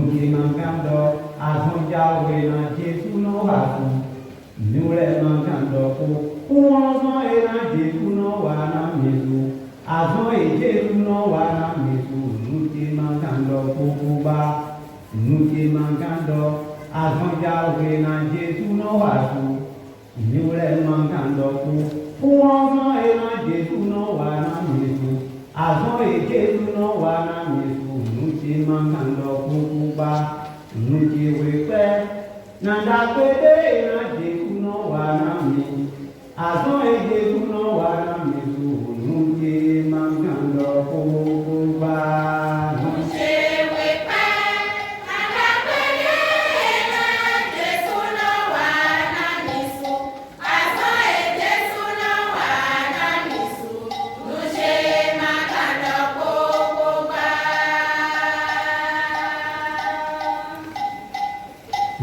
qui mancando, à son Yahweh, dans Jésus, non, à tout. Nous les mancando, pour en et dans Jésus, non, à Jésus. À son et Jésus, non, à Jésus. Nous qui mancando, pour bas. Nous qui mancando, à son Yahweh, dans Jésus, non, à tout. Nous les mancando, pour en et dans Jésus, non, à Jésus. À son et Jésus, non, à Jésus. Nous qui mancando, pour bas. Nous qui repère, nanda pédé, n'a Jésus non wanami. Azon et Jésus non wanami. Nous qui mancando pour bas.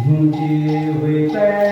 Nous qui repère,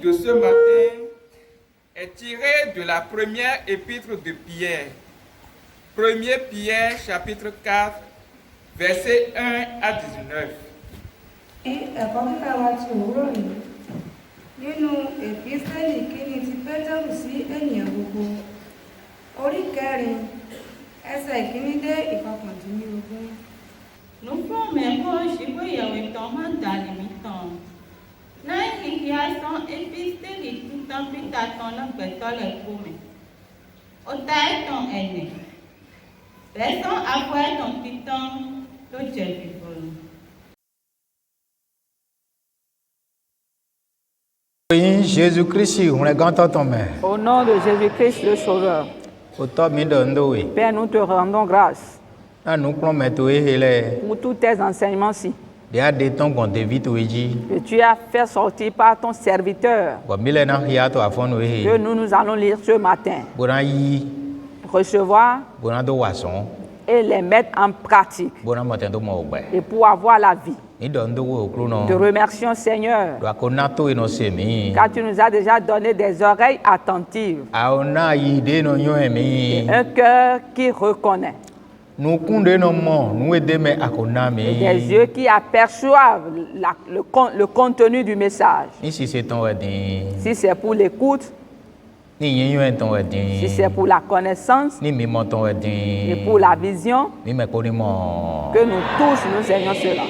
de ce matin est tiré de la première épître de Pierre. 1er Pierre, chapitre 4, versets 1 à 19. Ẹ̀kọ́ kíkà wa ti òwúrọ̀ yìí nínú èpísítẹ́lì kíni ti Pétérù sí ènìyàn gbogbo orí 4 ẹsẹ̀ ìkíní dé ìkọkàndínlógún. Nufɔ̃ mɛ kɔ sigbɔ yɛwɛtɔ hã dali mi tɔn. N'ayi xixia sɔn episteli tutɔn Peter tɔn le gbɛtɔ le kpome. Ota etɔn ene. Bɛsɔn afɔ etɔn titɔn to dze vivolo. Jésus-Christ, on est content ton mère. Au nom de Jésus-Christ le Sauveur, Père, nous te rendons grâce pour pour tous tes enseignements-ci que que tu as fait sortir par ton serviteur, que nous allons lire ce matin, recevoir et les mettre en pratique et pour avoir la vie. Te remercions Seigneur car tu nous as déjà donné des oreilles attentives et un cœur qui reconnaît et des yeux qui aperçoivent le contenu du message. Si c'est pour l'écoute, si c'est pour la connaissance et pour la vision, que nous tous nous ayons cela.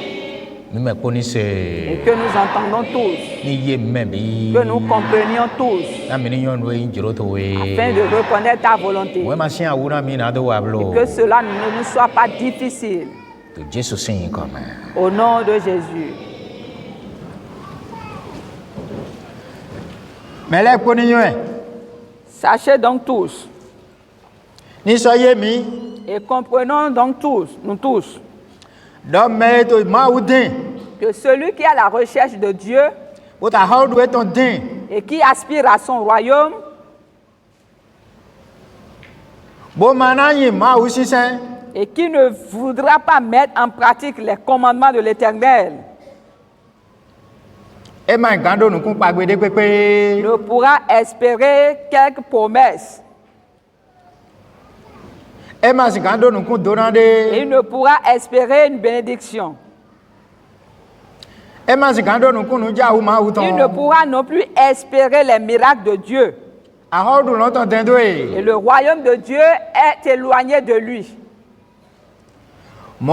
Et que nous entendons tous, que nous comprenions tous, afin de reconnaître ta volonté, et que cela ne nous soit pas difficile. Au nom de Jésus. Sachez donc tous, et comprenons donc tous, nous tous, que celui qui a la recherche de Dieu et qui aspire à son royaume et qui ne voudra pas mettre en pratique les commandements de l'Éternel ne pourra espérer quelques promesses. Et il ne pourra espérer une bénédiction. Il ne pourra non plus espérer les miracles de Dieu. Et le royaume de Dieu est éloigné de lui. Et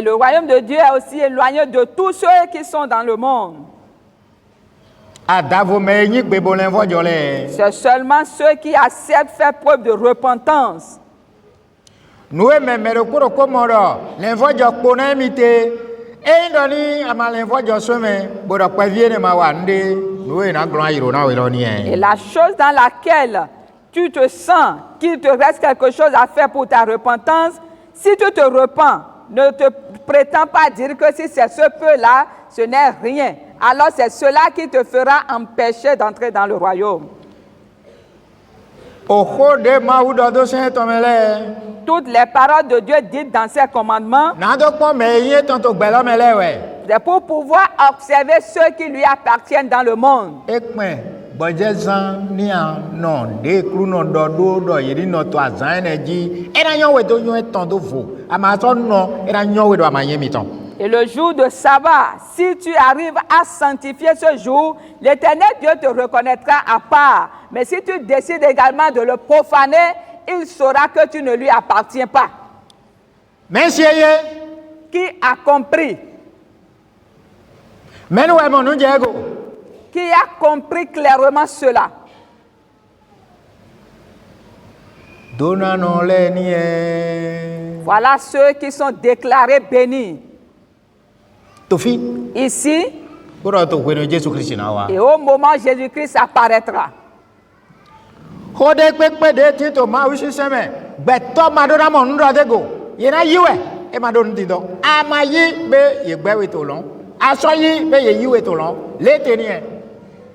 le royaume de Dieu est aussi éloigné de tous ceux qui sont dans le monde. C'est seulement ceux qui acceptent faire preuve de repentance. Et la chose dans laquelle tu te sens qu'il te reste quelque chose à faire pour ta repentance, si tu te repens, ne te prétends pas dire que si c'est ce peu-là, ce n'est rien. Alors c'est cela qui te fera empêcher d'entrer dans le royaume. Toutes les paroles de Dieu dites dans ses commandements, c'est pour pouvoir observer ceux qui lui appartiennent dans le monde. Et le jour de sabbat, si tu arrives à sanctifier ce jour, l'Éternel Dieu te reconnaîtra à part. Mais si tu décides également de le profaner, il saura que tu ne lui appartiens pas. Qui a compris? Qui a compris clairement cela? Voilà ceux qui sont déclarés bénis. Ici, et au moment où Jésus-Christ apparaîtra.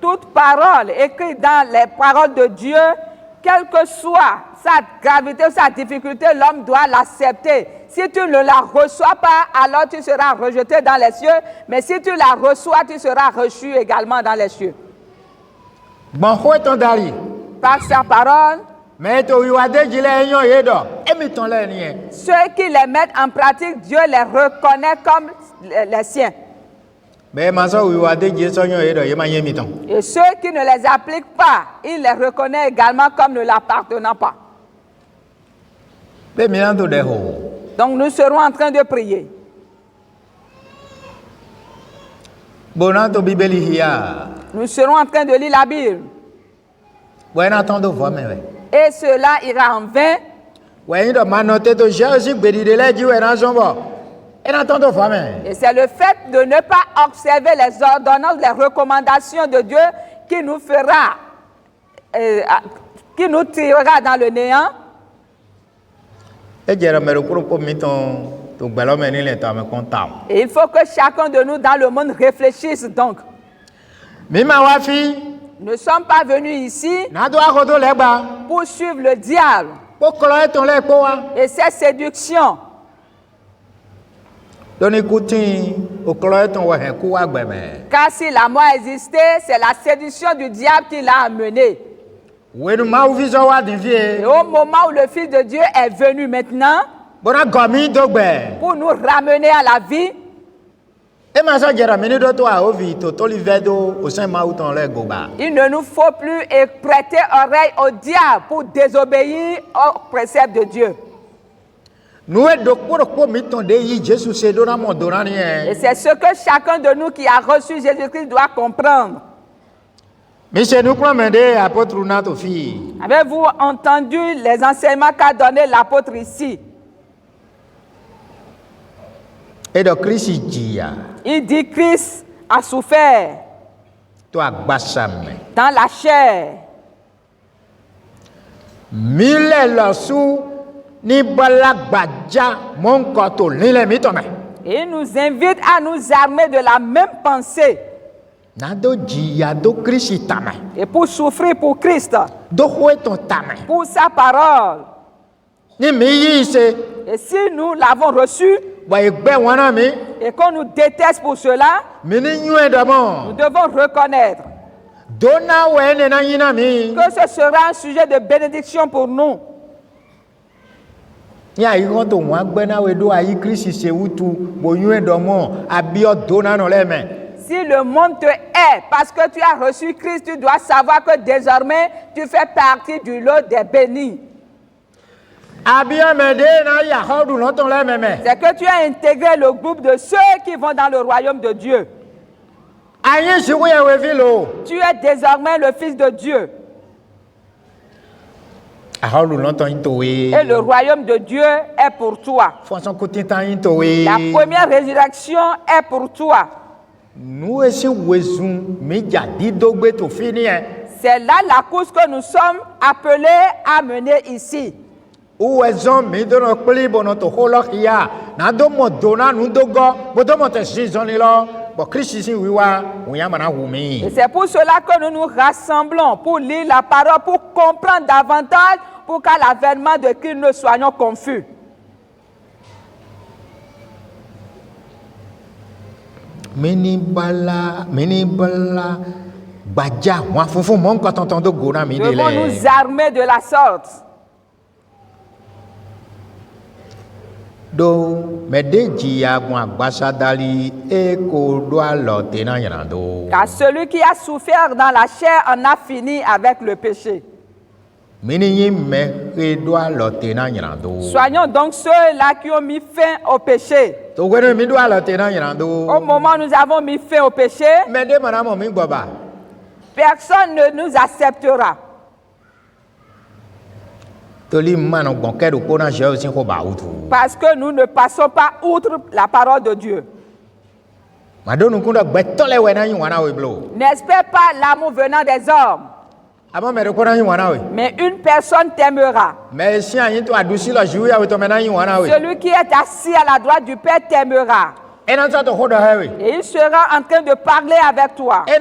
Toute parole écrite dans les paroles de Dieu, quelle que soit sa gravité ou sa difficulté, l'homme doit l'accepter. si tu ne la reçois pas, alors tu seras rejeté dans les cieux. Mais si tu la reçois, tu seras reçu également dans les cieux. Bon, quoi ton dari? Par sa parole, Mais to yuade jile enyo yedo. Emi ton le ni. ceux qui les mettent en pratique, Dieu les reconnaît comme les siens. Mais ma so yuade jile so enyo yedo yema yemi ton. Et ceux qui ne les appliquent pas, il les reconnaît également comme ne l'appartenant pas. Be mi to de ho. Donc nous serons en train de prier. Bona to bibeli hiya. Nous serons en train de lire la Bible. Buena ton do vo me we. Et cela ira en vain. Ouais, do manote to Jésus gbedi de le ji we na so bo. Et na ton do vo me. Et c'est le fait de ne pas observer les ordonnances, les recommandations de Dieu qui nous fera, qui nous tirera dans le néant. E jere me ro ko mi ton to gbelo me ni le to me kontam. Et il faut que chacun de nous dans le monde réfléchisse donc. Mi ma wa fi. Nous ne sommes pas venus ici Na do akodo le gba. pour suivre le diable Po klo e ton le po wa. et ses séductions. Doni kutin o klo e ton wa he ku wa gbe me. Car si la mort existait, c'est la séduction du diable qui l'a amené. We nu ma uvi so wa din Et vie. au moment où le Fils de Dieu est venu maintenant Bona gomi do gbe. pour nous ramener à la vie, E ma so jere mi ni do to a ovi to to li vedo o sen ma u ton le go ba. il ne nous faut plus prêter oreille au diable pour désobéir aux préceptes de Dieu. Nu e do ko mi ton de yi Jesus se do na mo do na ni Et e. c'est ce que chacun de nous qui a reçu Jésus-Christ doit comprendre. Mi se nu pro me de apôtre na to fi. Avez-vous entendu les enseignements qu'a donné l'apôtre ici? E do Christ jiya. Il dit Christ a souffert To agbasa me. dans la chair. Mille lo su ni bala gbaja mon ko to ni le mi to me. Et il nous invite à nous armer de la même pensée Na do jiya do Christ tame. et pour souffrir pour Christ, Do ho ton tame. pour sa parole. Ni mi yi se Et si nous l'avons reçu wa egbe wana mi. et qu'on nous déteste pour cela, Mi ni nyu e do nous mo. devons reconnaître Dona we ne na yina mi. que ce sera un sujet de bénédiction pour nous. Ni ayi kon to wa gbe na we do ayi Christ se wutu bo nyu e do mo abi o dona no le me. Si le monde te hait parce que tu as reçu Christ, tu dois savoir que désormais, tu fais partie du lot des bénis. Abi o me de na ya hodu no ton le me me. C'est que tu as intégré le groupe de ceux qui vont dans le royaume de Dieu. Ayi si we we vi lo. Tu es désormais le Fils de Dieu. Ahodu no ton to we. Et le royaume de Dieu est pour toi. Fonson kotin tan to we. La première résurrection est pour toi. Nu e si wezun mi ja di do gbe to fini e. C'est là la course que nous sommes appelés à mener ici. U ezon mi do no pli bono to holo ya. Na do mo dona nu do go. Bo do mo te season ni lo. Bo Christ si wiwa unya mana hu mi. Et c'est pour cela que nous nous rassemblons, pour lire la parole, pour comprendre davantage, pour qu'à l'avènement de Christ, nous soyons confus. Mini bala baja wa funfun mon ko tonton do go na mi de Nous devons le. nous armer de la sorte. Do medeji ya gun agbasa dali e ko do alo te na yan do. Car celui qui a souffert dans la chair en a fini avec le péché. Mini yin me e do alo te na yan do. Soignons donc ceux-là qui ont mis fin au péché. To gwe mi do alo te na yan do. Au moment où nous avons mis fin au péché, Mede mana mo mi gbo ba. personne ne nous acceptera. Toli mano gon ke do ko na je o sin ko ba utu. Parce que nous ne passons pas outre la parole de Dieu. Madonu kun do gbe tole we na yin wana we blo. N'espère pas l'amour venant des hommes, Aba me do ko na yin wana we. mais une personne t'aimera. Mais si ayin to adusi lo jiwe ya we to me na yin wana we. Celui qui est assis à la droite du Père t'aimera. Et il sera en train de parler avec toi. Et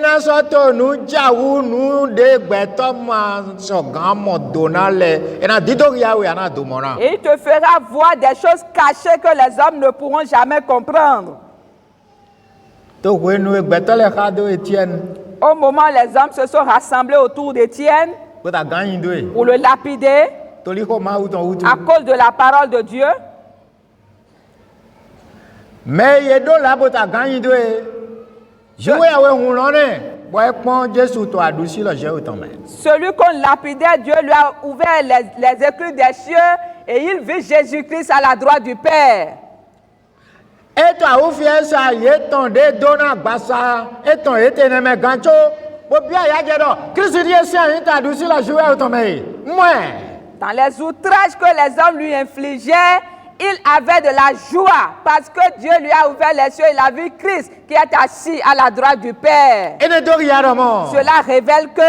il te fera voir des choses cachées que les hommes ne pourront jamais comprendre. Au moment où les hommes se sont rassemblés autour d'Étienne pour le lapider à cause de la parole de Dieu, mais il do la bota gagné de jouer avec celui qu'on lapidait, Dieu lui a ouvert les éclus des cieux et il vit Jésus-Christ à la droite du Père. Et toi, vous faites ça, il est ton de donna bassa, et ton éternel gancho, pour bien y aller. Christ dit, c'est un état douce la jouer automatique. Moi. Dans les outrages que les hommes lui infligeaient, il avait de la joie parce que Dieu lui a ouvert les cieux. Il a vu Christ qui est assis à la droite du Père. Cela révèle que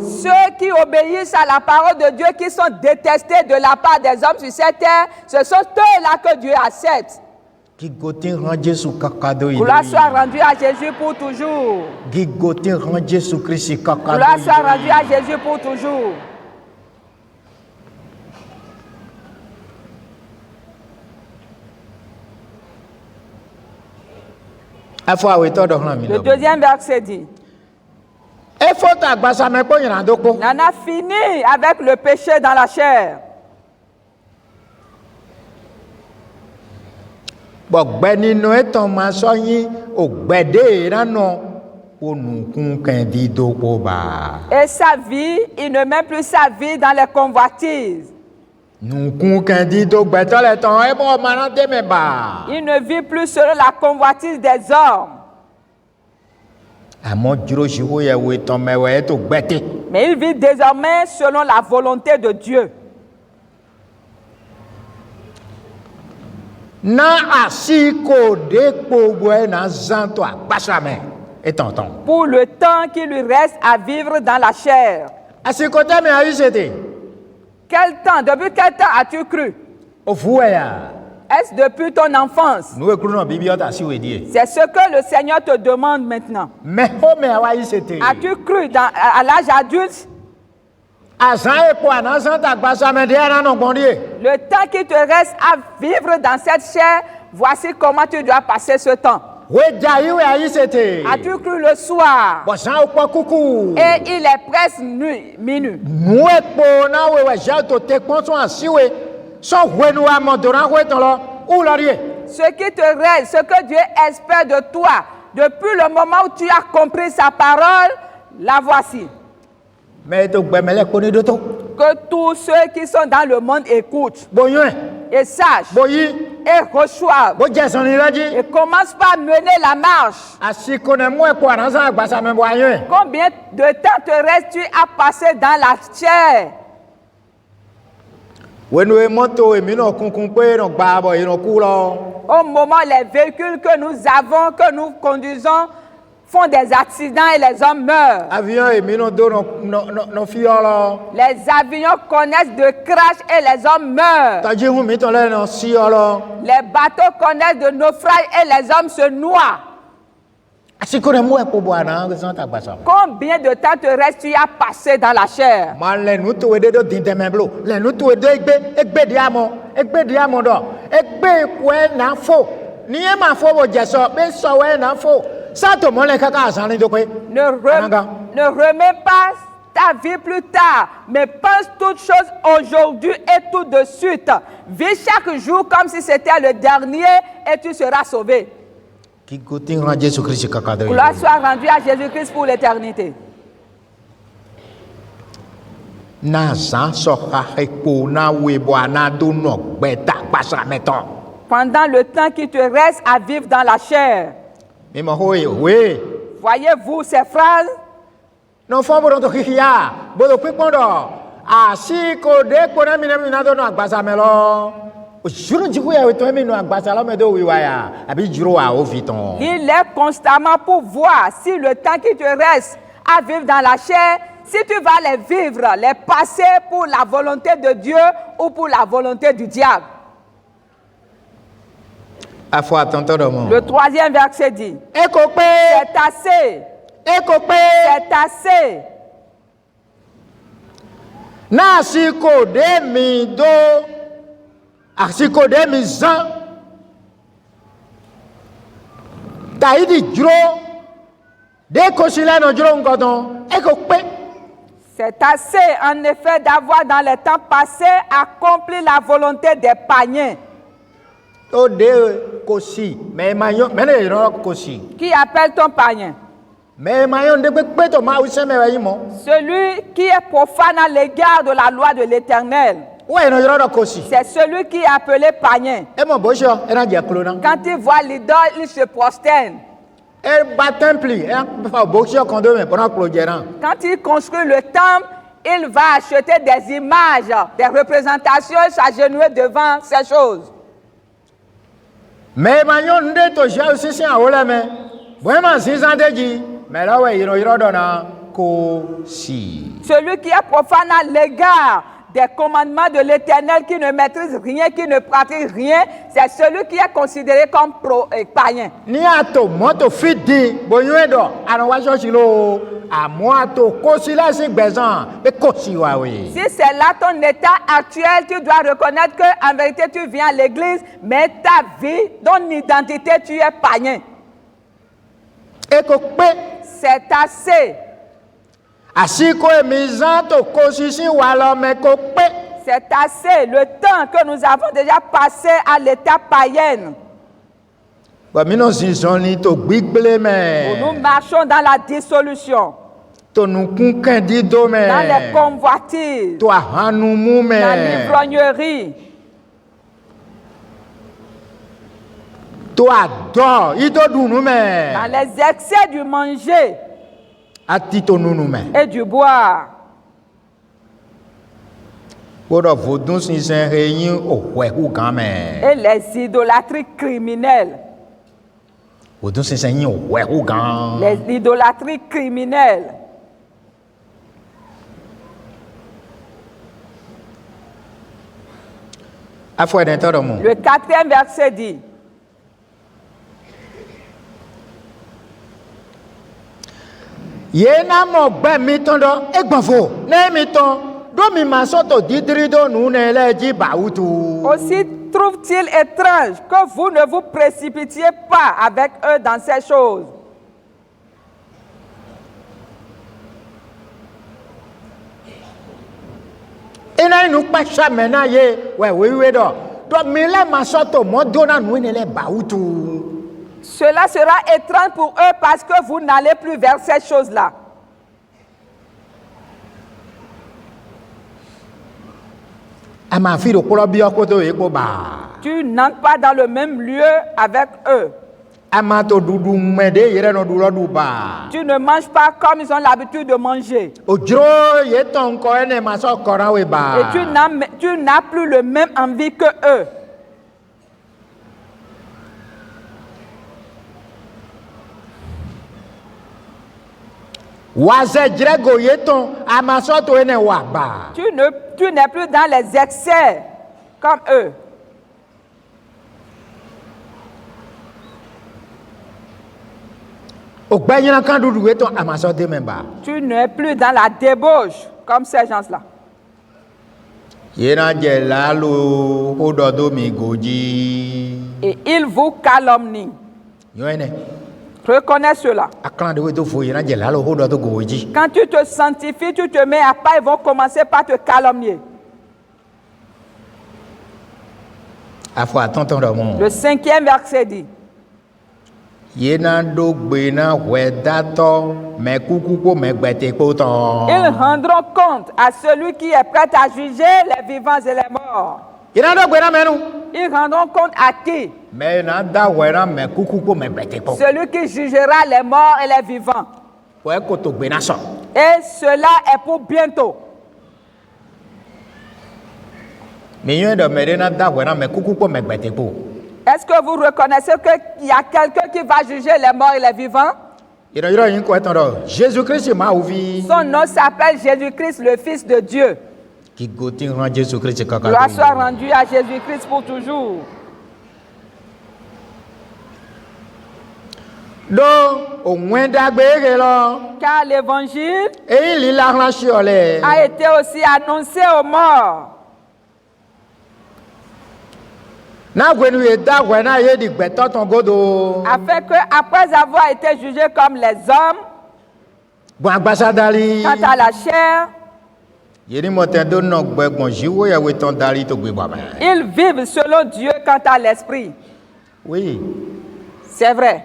ceux qui obéissent à la parole de Dieu, qui sont détestés de la part des hommes sur cette terre, ce sont eux-là que Dieu accepte. Gloire soit rendue à Jésus pour toujours. Gloire soit rendue à Jésus pour toujours. Le deuxième verset dit: on en a fini avec le péché dans la chair. Et sa vie, il ne met plus sa vie dans les convoitises. Il ne vit plus selon la convoitise des hommes. Mais il vit désormais selon la volonté de Dieu. Pour le temps qui lui reste à vivre dans la chair. Quel temps? Depuis quel temps as-tu cru? Est-ce depuis ton enfance? C'est ce que le Seigneur te demande maintenant. As-tu cru à l'âge adulte? Le temps qui te reste à vivre dans cette chair, voici comment tu dois passer ce temps. As-tu cru le soir? Et il est presque minuit. Ce qui te reste, ce que Dieu espère de toi, depuis le moment où tu as compris sa parole, la voici. Que tous ceux qui sont dans le monde écoutent et sachent et reçoivent et commencent par mener la marche. Combien de temps te reste-tu à passer dans la chair? Au moment où les véhicules que nous avons, que nous conduisons, font des accidents et les hommes meurent. Les avions connaissent de crash et les hommes meurent. Les bateaux connaissent de naufrage et les hommes se noient. Combien de temps te reste-tu à passer dans la chair? Ne remets pas ta vie plus tard, mais pense toutes choses aujourd'hui et tout de suite. Vis chaque jour comme si c'était le dernier et tu seras sauvé. Gloire soit rendue à Jésus-Christ pour l'éternité. Pendant le temps qui te reste à vivre dans la chair, voyez-vous ces phrases? Il est constamment pour voir si le temps qui te reste à vivre dans la chair, si tu vas les vivre, les passer pour la volonté de Dieu ou pour la volonté du diable. Le troisième verset dit, c'est assez. C'est assez. Na siko de mi do, asiko de mi zan, taïdi dro, de kosile no dro ngodon, c'est assez en effet d'avoir dans les temps passés accompli la volonté des païens. O de kosi, mais mayon, mais ne kosi. Qui appelle ton païen? Mais mayon de peto ma use me wayimo. Celui qui est profane à l'égard de la loi de l'Éternel. Ouais, no yoro kosi. C'est celui qui est appelé païen. E mo bojo, e na dia klona. Quand il voit l'idole, il se prosterne. E ba temple, e fa bojo kondo me pona klojeran. Quand il construit le temple, il va acheter des images, des représentations, s'agenouiller devant ces choses. Mais mayon de to ja osisi awole me. Vraiment zizandeji. Mais là ouais, yoro dona kosi. Celui qui est profane à l'égard des commandements de l'Éternel, qui ne maîtrise rien, qui ne pratique rien, c'est celui qui est considéré comme païen. Ni ato moto fidi boyuedo anawajo silo amoato kosi la si bezan be kosi wa oui. Si c'est là ton état actuel, tu dois reconnaître que en vérité tu viens à l'église, mais ta vie, ton identité, tu es païen. C'est assez. C'est assez le temps que nous avons déjà passé à l'état païenne. Nous marchons dans la dissolution, dans les convoitises, dans l'ivrognerie, dans les excès du manger et du boire. Et les idolâtries criminelles. Les idolâtries criminelles. Le quatrième verset dit, Yena mo gbe mi ton do egbonfo ne mi ton do mi ma soto didri do nu ne leji bautu. Aussi trouve-t-il étrange que vous ne vous précipitiez pas avec eux dans ces choses. Ina nu pa chamena ye we do mi le ma soto mo do na nu ne le bautu. Cela sera étrange pour eux parce que vous n'allez plus vers ces choses-là. Tu n'entres pas dans le même lieu avec eux. Tu ne manges pas comme ils ont l'habitude de manger. Et tu n'as plus le même envie que eux. Tu n'es plus dans les excès comme eux. Tu n'es plus dans la débauche comme ces gens-là. Et ils vous calomnient. Reconnais cela. Quand tu te sanctifies, tu te mets à part, ils vont commencer par te calomnier. Le cinquième verset dit, ils rendront compte à celui qui est prêt à juger les vivants et les morts. Ils rendront compte à qui? Celui qui jugera les morts et les vivants. Et cela est pour bientôt. Est-ce que vous reconnaissez qu'il y a quelqu'un qui va juger les morts et les vivants? Jésus-Christ m'a ouvert. Son nom s'appelle Jésus-Christ, le Fils de Dieu. Gloire soit rendue à Jésus-Christ pour toujours. Car l'évangile a été aussi annoncé aux morts. Afin que, après avoir été jugés comme les hommes, quant à la chair, ils vivent selon Dieu quant à l'esprit. Oui. C'est vrai.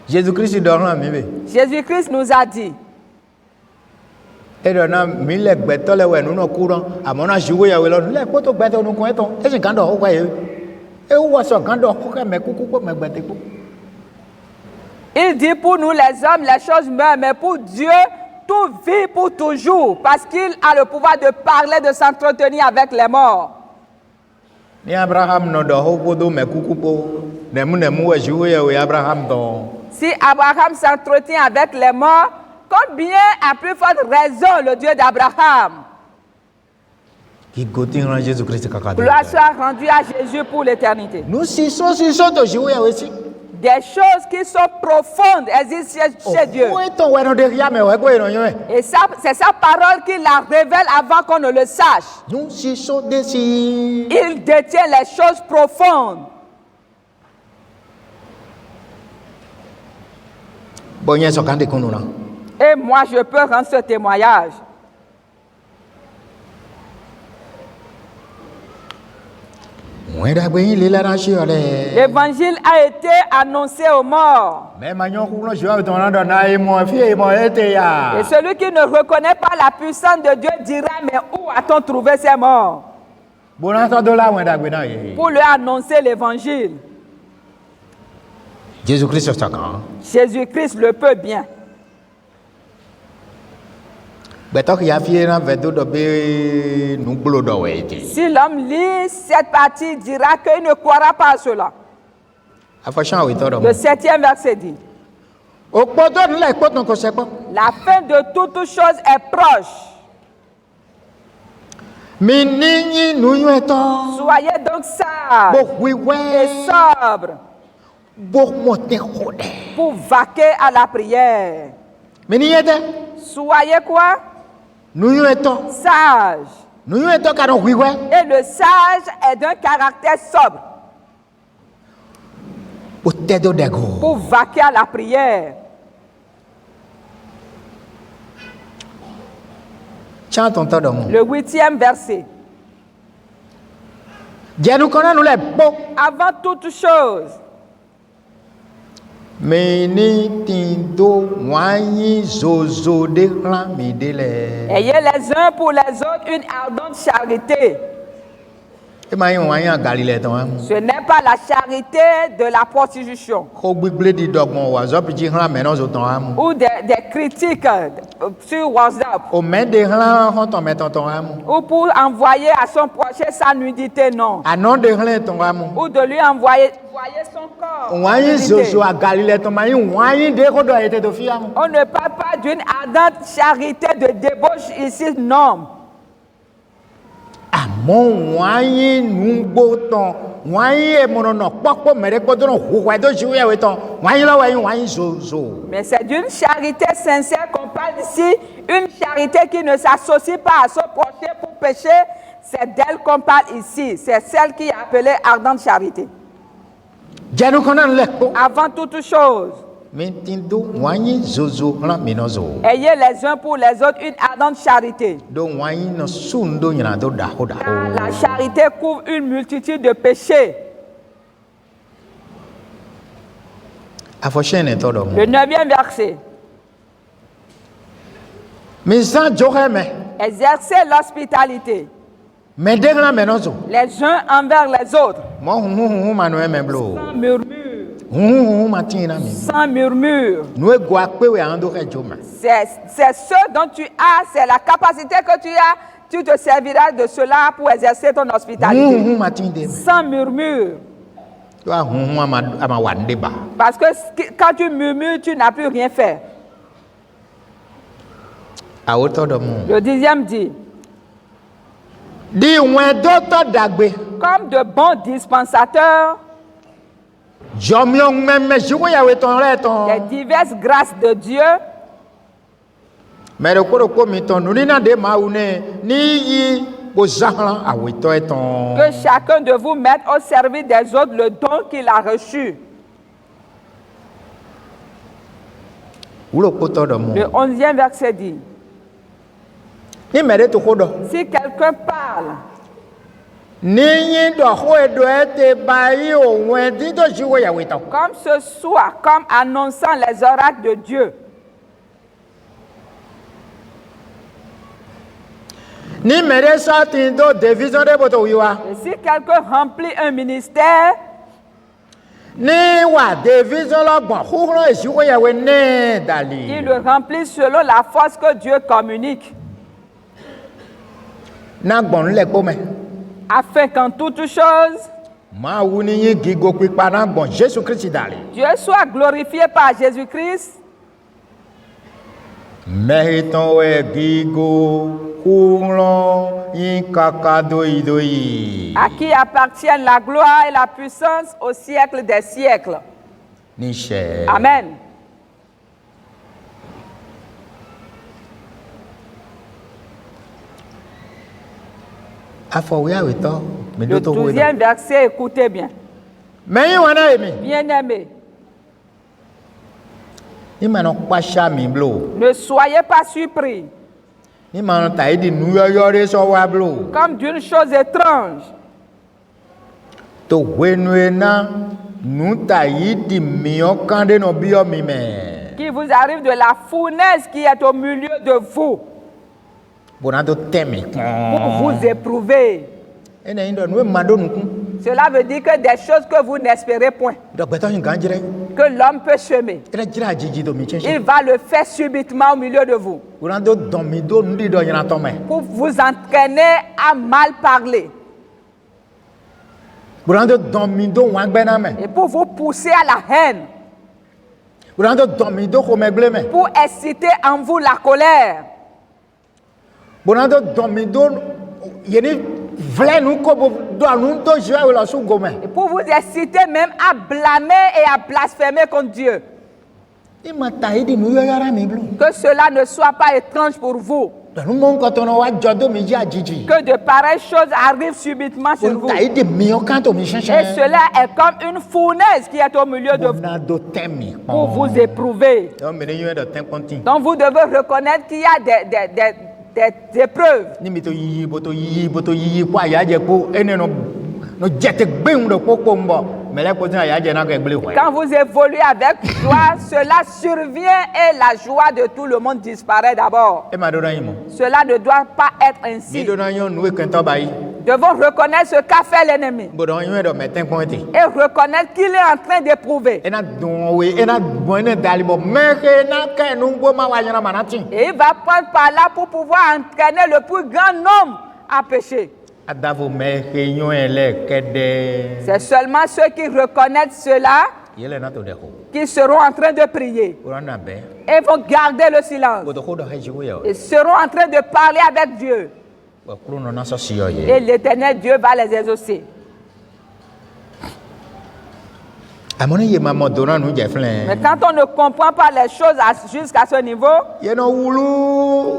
Jésus-Christ nous a dit. Il dit pour nous les hommes, les choses meurent, mais pour Dieu, tout vit pour toujours, parce qu'il a le pouvoir de parler, de s'entretenir avec les morts. Si Abraham s'entretient avec les morts, combien à plus forte raison le Dieu d'Abraham? Gloire soit rendue à Jésus pour l'éternité. Des choses qui sont profondes existent chez Dieu. Et ça, c'est sa parole qui la révèle avant qu'on ne le sache. Il détient les choses profondes. Et moi, je peux rendre ce témoignage. L'évangile a été annoncé aux morts. Et celui qui ne reconnaît pas la puissance de Dieu dira, mais où a-t-on trouvé ces morts? Pour lui annoncer l'évangile. Jésus-Christ le peut bien. Si l'homme lit cette partie, il dira qu'il ne croira pas à cela. Le 7e verset dit: la fin de toute chose est proche. Soyez donc sages et sobres pour vaquer à la prière. Soyez quoi? Sage. Et le sage est d'un caractère sobre pour vaquer à la prière. Le 8e verset. Avant toute chose, ayez les uns pour les autres une ardente charité. Ce n'est pas la charité de la prostitution ou des critiques sur WhatsApp ou pour envoyer à son prochain sa nudité, non. Ou de lui envoyer son corps. On ne parle pas d'une ardente charité de débauche ici, non. Mais c'est d'une charité sincère qu'on parle ici, une charité qui ne s'associe pas à son prochain pour pécher. C'est d'elle qu'on parle ici. C'est celle qui est appelée ardente charité. Avant toute chose, ayez les uns pour les autres une ardente charité. Car la charité couvre une multitude de péchés. Le 9e verset. Exercez l'hospitalité les uns envers les autres, sans murmure. Sans murmure. C'est ce dont tu as, c'est la capacité que tu as. Tu te serviras de cela pour exercer ton hospitalité. Sans murmure. Parce que quand tu murmures, tu n'as plus rien fait. Le 10e dit, comme de bons dispensateurs des diverses grâces de Dieu, que chacun de vous mette au service des autres le don qu'il a reçu. Le 11e verset dit, si quelqu'un parle, comme ce soit, comme annonçant les oracles de Dieu, et si quelqu'un remplit un ministère, il le remplit selon la force que Dieu communique, afin qu'en toutes choses, Dieu soit glorifié par Jésus-Christ, à qui appartiennent la gloire et la puissance au siècle des siècles. Amen. Le 12e verset, écoutez bien. Bien-aimés, ne soyez pas surpris comme d'une chose étrange qui vous arrive de la fournaise qui est au milieu de vous pour vous éprouver. Cela veut dire que des choses que vous n'espérez point, que l'homme peut semer, il va le faire subitement au milieu de vous pour vous entraîner à mal parler et pour vous pousser à la haine, pour exciter en vous la colère, et pour vous exciter même à blâmer et à blasphémer contre Dieu. Que cela ne soit pas étrange pour vous, que de pareilles choses arrivent subitement sur vous. Et cela est comme une fournaise qui est au milieu de vous pour vous éprouver. Donc vous devez reconnaître qu'il y a des épreuves. Quand vous évoluez avec joie, cela survient et la joie de tout le monde disparaît d'abord. Cela ne doit pas être ainsi. Nous devons reconnaître ce qu'a fait l'ennemi et reconnaître qu'il est en train d'éprouver. Et il va prendre par là pour pouvoir entraîner le plus grand nombre à pécher. C'est seulement ceux qui reconnaissent cela qui seront en train de prier et vont garder le silence et seront en train de parler avec Dieu. Et l'Éternel Dieu va les exaucer. Mais quand on ne comprend pas les choses jusqu'à ce niveau,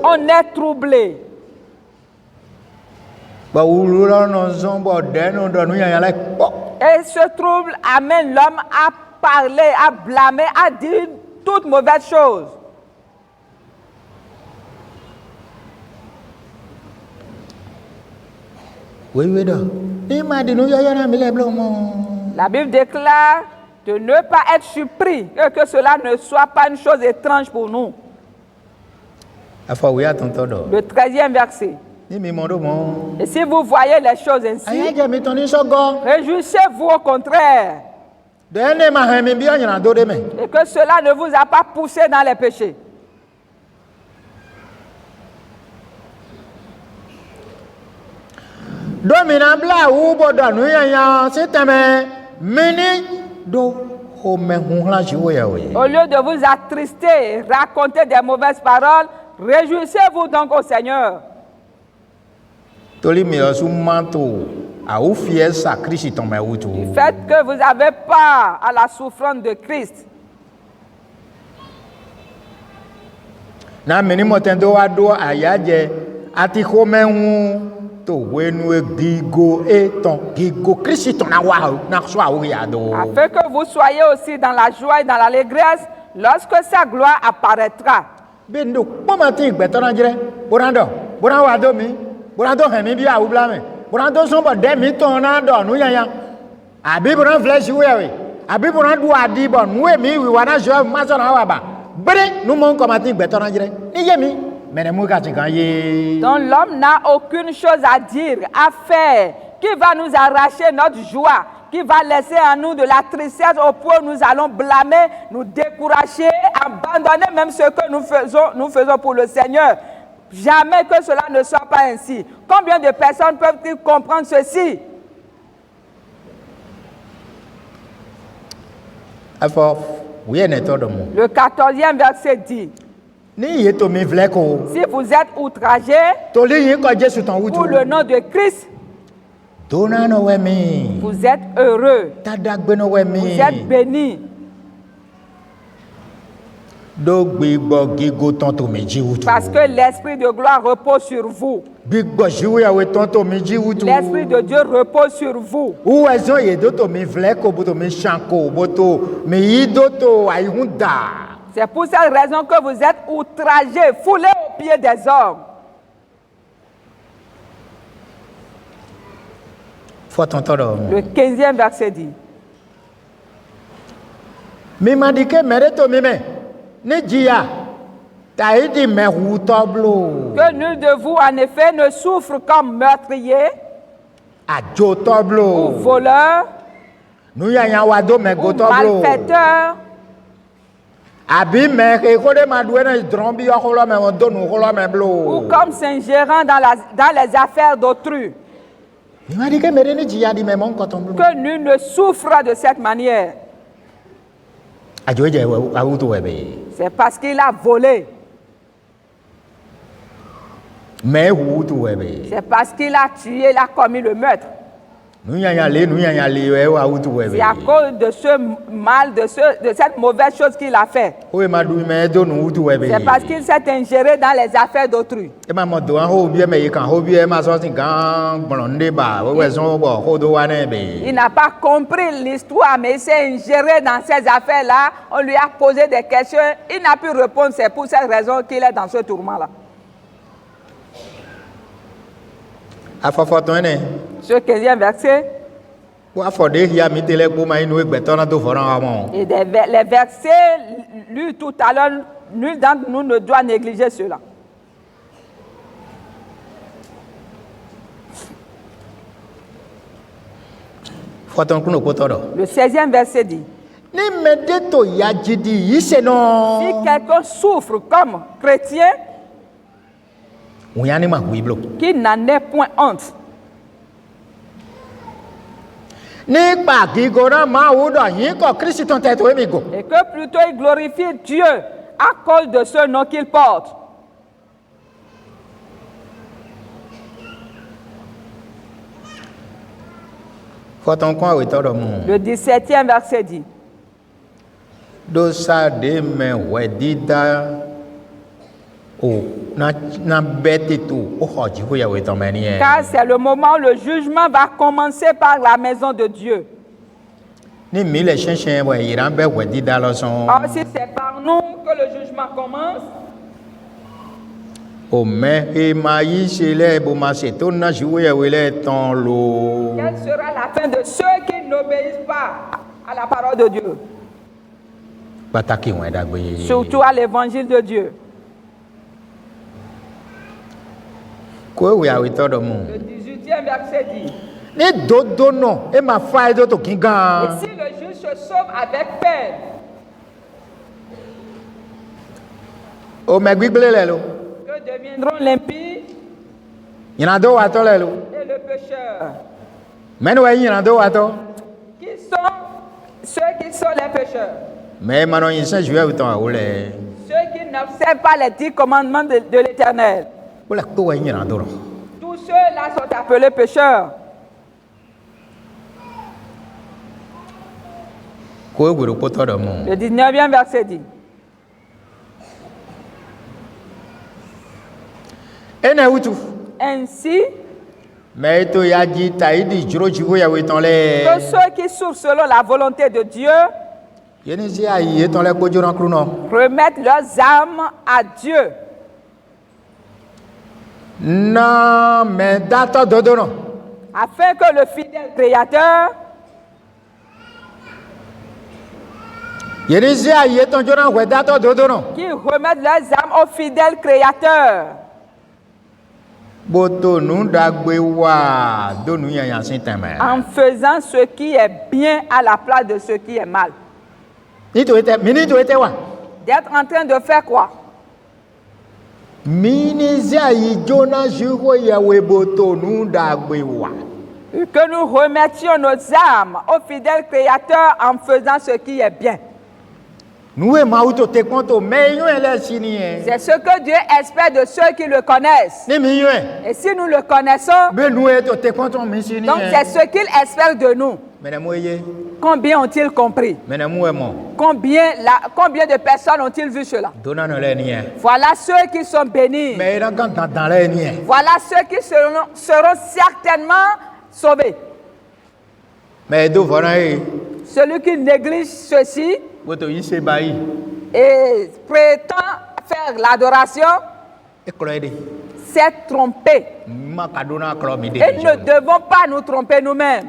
on est troublé. Et ce trouble amène l'homme à parler, à blâmer, à dire toutes mauvaises choses. La Bible déclare de ne pas être surpris, que cela ne soit pas une chose étrange pour nous. Le 13e verset. Et si vous voyez les choses ainsi, réjouissez-vous au contraire. Et que cela ne vous a pas poussé dans les péchés. Au lieu de vous attrister et raconter des mauvaises paroles, réjouissez-vous donc au Seigneur. Du fait que vous avez part à la souffrance de Christ. Afin que vous soyez aussi dans la joie et dans l'allégresse lorsque sa gloire apparaîtra. Donc l'homme n'a aucune chose à dire, à faire, qui va nous arracher notre joie, qui va laisser en nous de la tristesse au point où nous allons blâmer, nous décourager, abandonner même ce que nous faisons pour le Seigneur. Jamais que cela ne soit pas ainsi. Combien de personnes peuvent-ils comprendre ceci? Le 14e verset dit: si vous êtes outragé pour le nom de Christ, vous êtes heureux, vous êtes bénis. Parce que l'Esprit de gloire repose sur vous. L'Esprit de Dieu repose sur vous. C'est pour cette raison que vous êtes outragés, foulés aux pieds des hommes. Le 15e verset dit: que nul de vous, en effet, ne souffre comme meurtrier, ou voleur, ou malfaiteur, ou comme s'ingérant dans les affaires d'autrui. Que nul ne souffre de cette manière. C'est parce qu'il a volé. C'est parce qu'il a tué, il a commis le meurtre. C'est à cause de ce mal, de cette mauvaise chose qu'il a fait. C'est parce qu'il s'est ingéré dans les affaires d'autrui. Il n'a pas compris l'histoire, mais il s'est ingéré dans ces affaires-là. On lui a posé des questions. Il n'a pu répondre. C'est pour cette raison qu'il est dans ce tourment-là. Ce 15e verset. Et les versets lus tout à l'heure, nul d'entre nous ne doit négliger cela. Le 16e verset dit: si quelqu'un souffre comme chrétien, qu'il n'en ait point honte. Et que plutôt il glorifie Dieu à cause de ce nom qu'il porte. Le 17e verset dit: car c'est le moment où le jugement va commencer par la maison de Dieu. Or, si c'est par nous que le jugement commence, quelle sera la fin de ceux qui n'obéissent pas à la parole de Dieu? Surtout à l'évangile de Dieu. Le 18e verset dit: et si le juge se sauve avec peine, que deviendront l'impie et le pécheur, qui sont Ceux qui sont les pécheurs. Mais maintenant, il s'agit de temps. Ceux qui n'observent pas les 10 commandements de l'Éternel. Tous ceux-là sont appelés pécheurs. Le 19e verset dit. Ainsi, que ceux qui souffrent selon la volonté de Dieu remettent leurs âmes à Dieu. Afin que le fidèle Créateur qui remettent leurs âmes au fidèle Créateur. En faisant ce qui est bien à la place de ce qui est mal. D'être en train de faire quoi? Que nous remettions nos âmes au fidèle Créateur en faisant ce qui est bien. C'est ce que Dieu espère de ceux qui le connaissent. Et si nous le connaissons, donc c'est ce qu'il espère de nous. Combien ont-ils compris? Combien de personnes ont-ils vu cela? Voilà ceux qui sont bénis. Voilà ceux qui seront certainement sauvés. Celui qui néglige ceci et prétend faire l'adoration s'est trompé. Et ne devons pas nous tromper nous-mêmes.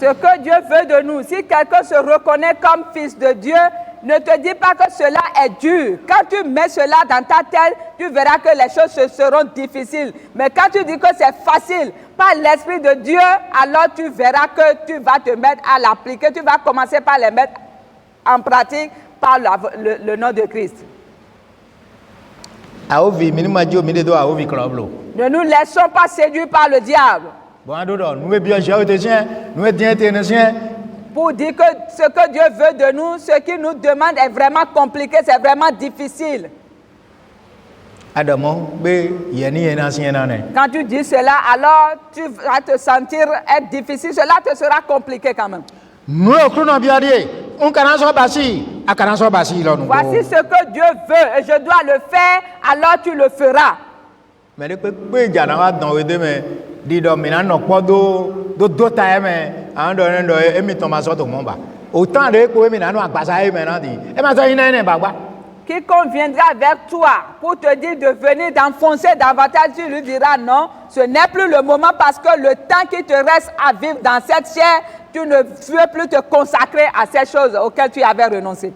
Ce que Dieu veut de nous, si quelqu'un se reconnaît comme fils de Dieu, ne te dis pas que cela est dur. Quand tu mets cela dans ta tête, tu verras que les choses seront difficiles. Mais quand tu dis que c'est facile, par l'Esprit de Dieu, alors tu verras que tu vas te mettre à l'appliquer. Tu vas commencer par les mettre en pratique par le nom de Christ. Ne nous laissons pas séduire par le diable. Pour dire que ce que Dieu veut de nous, ce qu'il nous demande est vraiment compliqué, c'est vraiment difficile. Quand tu dis cela, alors tu vas te sentir être difficile, cela te sera compliqué quand même. Voici ce que Dieu veut et je dois le faire, alors tu le feras. Quiconque viendra vers toi pour te dire de venir d'enfoncer davantage, tu lui diras non, ce n'est plus le moment parce que le temps qui te reste à vivre dans cette chair, tu ne veux plus te consacrer à ces choses auxquelles tu avais renoncé.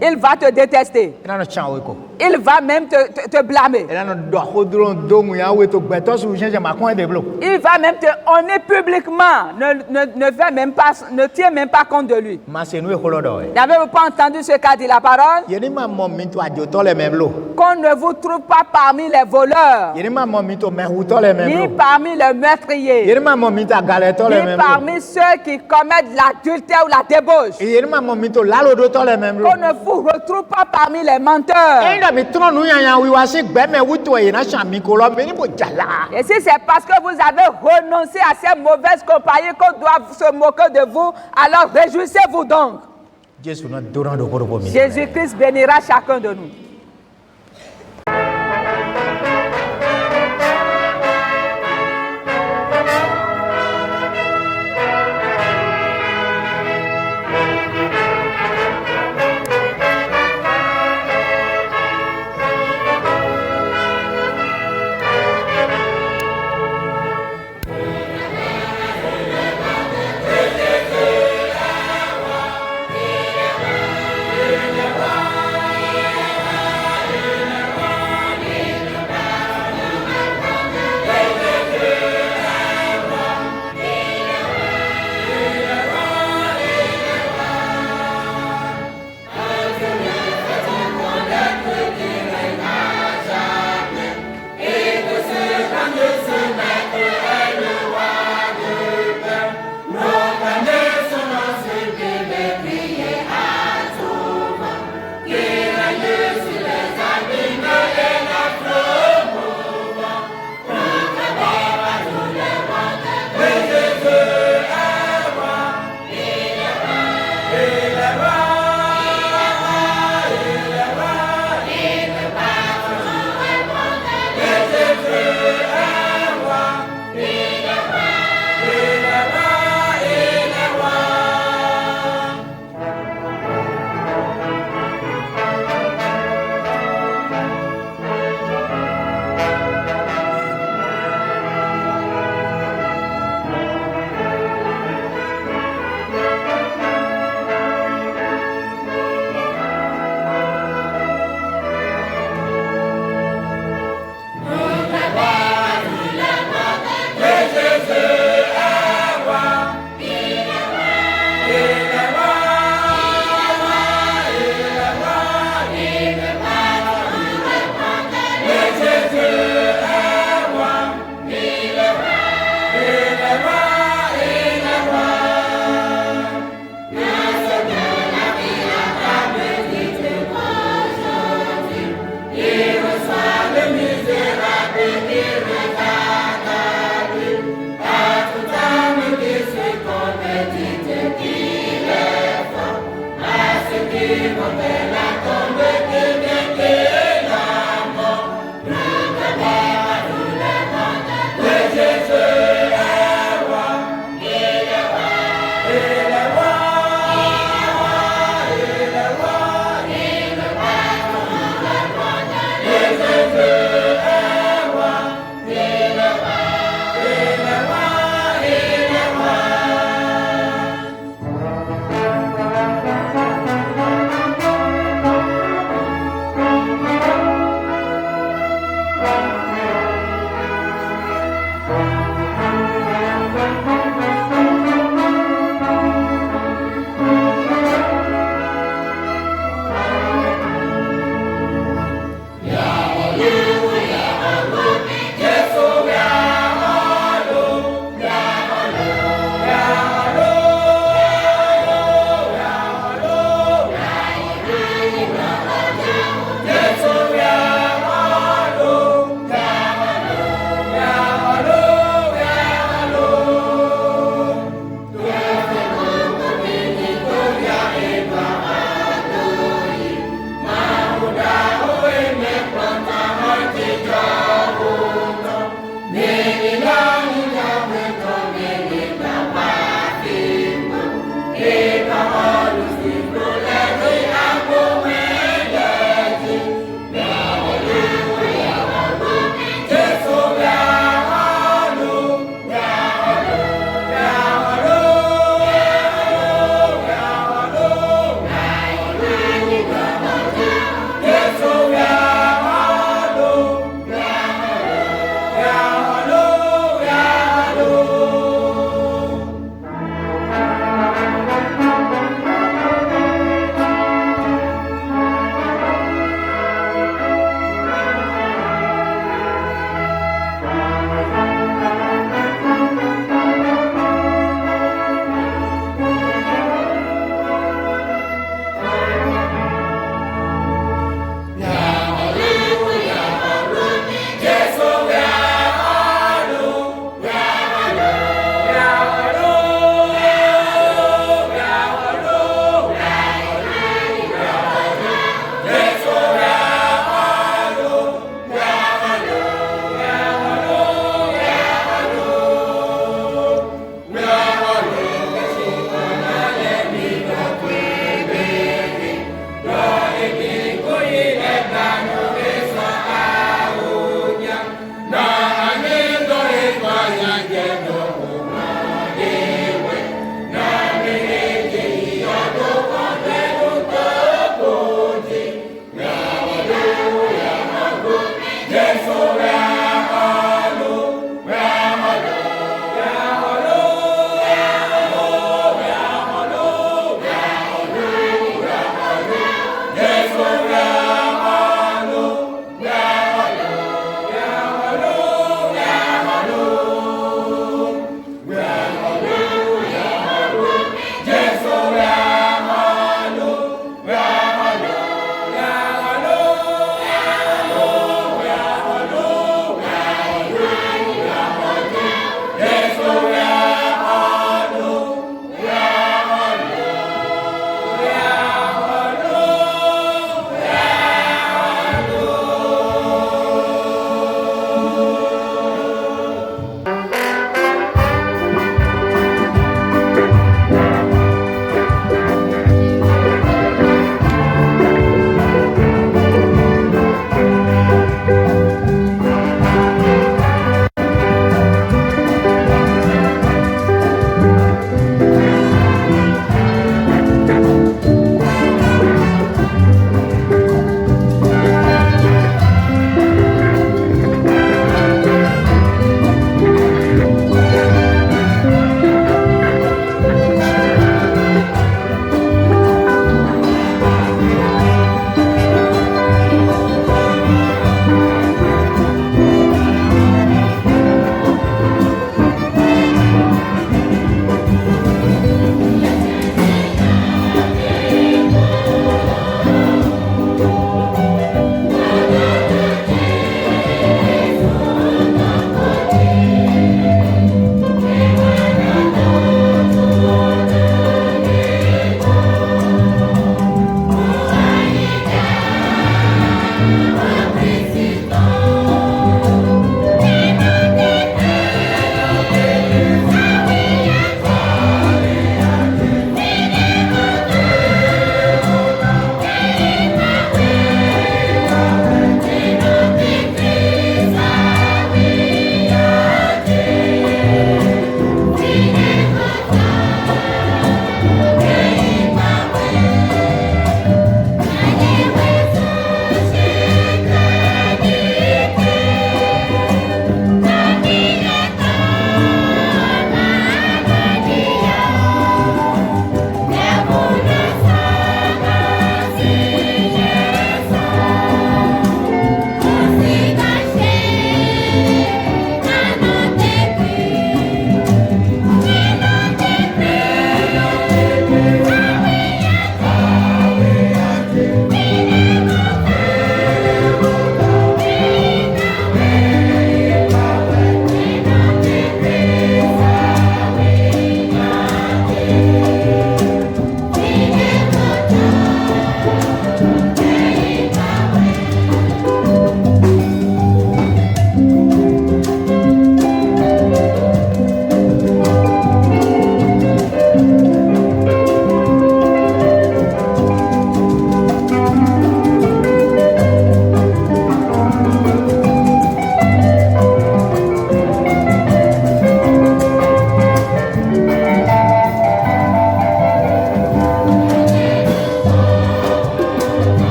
Il va te détester. Il va même te blâmer. Il va même te honner publiquement. Ne tiens même pas compte de lui. N'avez-vous pas entendu ce qu'a dit la parole? Qu'on ne vous trouve pas parmi les voleurs, ni parmi les meurtriers, ni parmi ceux qui commettent l'adultère ou la débauche. Qu'on ne vous retrouve pas parmi les menteurs. Et si c'est parce que vous avez renoncé à ces mauvaises compagnies qu'on doit se moquer de vous, alors réjouissez-vous donc. Jésus-Christ bénira chacun de nous.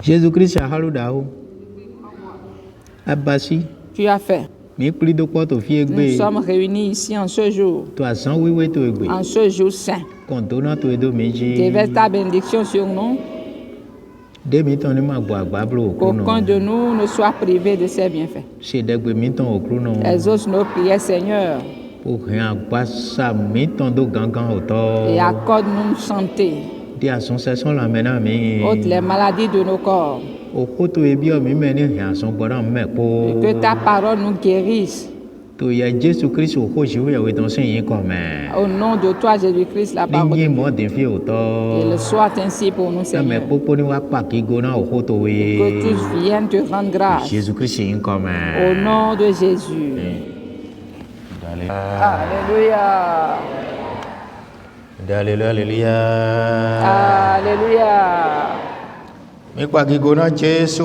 Jésus-Christ a haludao. Abasi. Tu as fait. Nous sommes réunis ici en ce jour. En ce jour saint. Déverse ta bénédiction sur nous. Qu'aucun de nous ne soit privé de ses bienfaits. Exauce nos prières, Seigneur. Et accorde-nous une santé. Ôte les maladies de nos corps. Et que ta parole nous guérisse. Au nom de toi, Jésus-Christ, la parole. Et le soit ainsi pour nous, Seigneur. Que tous viennent te rendre grâce. Au nom de Jésus. Alléluia. Alléluia. Alléluia. Mais quoi qu'il y ait Jésus.